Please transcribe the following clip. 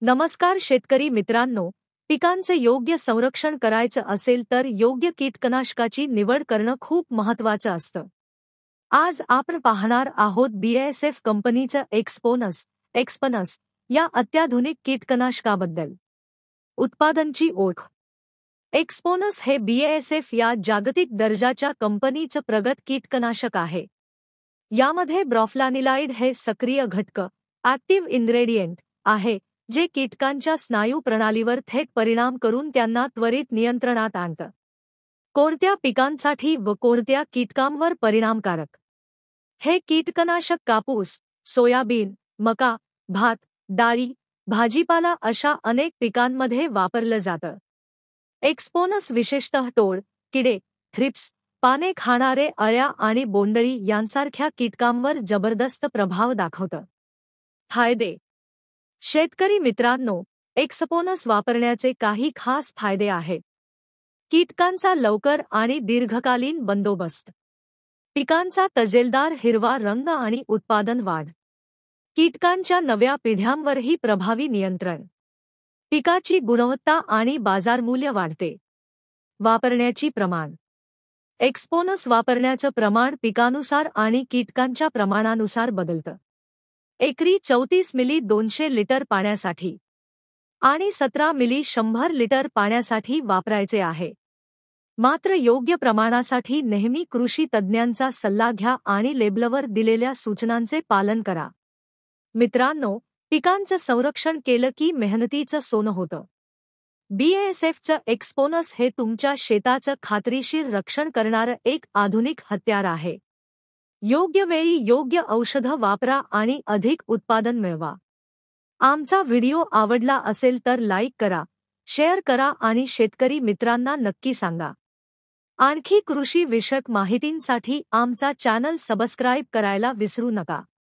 नमस्कार शेतकरी मित्रांनो, पिकांचे योग्य संरक्षण करायचं असेल तर योग्य कीटकनाशकाची निवड करणं खूप महत्त्वाचं असतं. आज आपण पाहणार आहोत BASF कंपनीचं एक्सपनस या अत्याधुनिक कीटकनाशकाबद्दल. उत्पादनची ओळख. एक्सपोनस हे BASF या जागतिक दर्जाच्या कंपनीचं प्रगत कीटकनाशक आहे. यामध्ये ब्रोफ्लानिलाइड हे सक्रिय घटक ॲक्टिव्ह इन्ग्रेडियंट आहे, जे कीटकांच्या स्नायू प्रणालीवर थेट परिणाम करून त्यांना त्वरित नियंत्रणात आणतं. कोणत्या पिकांसाठी व कोणत्या कीटकांवर परिणामकारक? हे कीटकनाशक कापूस, सोयाबीन, मका, भात, डाळी, भाजीपाला अशा अनेक पिकांमध्ये वापरलं जातं. एक्सपोनस विशेषतः टोळ, किडे, थ्रिप्स, पाने खाणारे अळ्या आणि बोंडळी यांसारख्या कीटकांवर जबरदस्त प्रभाव दाखवतं. फायदे. शेतकरी मित्रांनो, एक्सपोनस वापरण्याचे काही खास फायदे आहेत. कीटकांचा लवकर आणि दीर्घकालीन बंदोबस्त. पिकांचा तजेलदार हिरवा रंग आणि उत्पादन वाढ. कीटकांच्या नव्या पिढ्यांवरही प्रभावी नियंत्रण. पिकाची गुणवत्ता आणि बाजारमूल्य वाढते. वापरण्याची प्रमाण. एक्सपोनस वापरण्याचं प्रमाण पिकानुसार आणि कीटकांच्या प्रमाणानुसार बदलतं. एकरी 34 मिली 200 लिटर पाण्यासाठी आणि 17 मिली 100 लिटर पाण्यासाठी वापरायचे आहे. मात्र योग्य प्रमाणासाठी नेहमी कृषी तज्ज्ञांचा सल्ला घ्या आणि लेबलवर दिलेल्या सूचनांचे पालन करा. मित्रांनो, पिकांचं संरक्षण केलं की मेहनतीचं सोनं होतं. BASFचं एक्सपोनस हे तुमच्या शेताचं खात्रीशीर रक्षण करणारं एक आधुनिक हत्यार आहे. योग्य वेळी योग्य औषधं वापरा आणि अधिक उत्पादन मिळवा. आमचा व्हिडिओ आवडला असेल तर लाईक करा, शेअर करा आणि शेतकरी मित्रांना नक्की सांगा. आणखी कृषी विषयक माहितींसाठी आमचा चॅनल सबस्क्राईब करायला विसरू नका.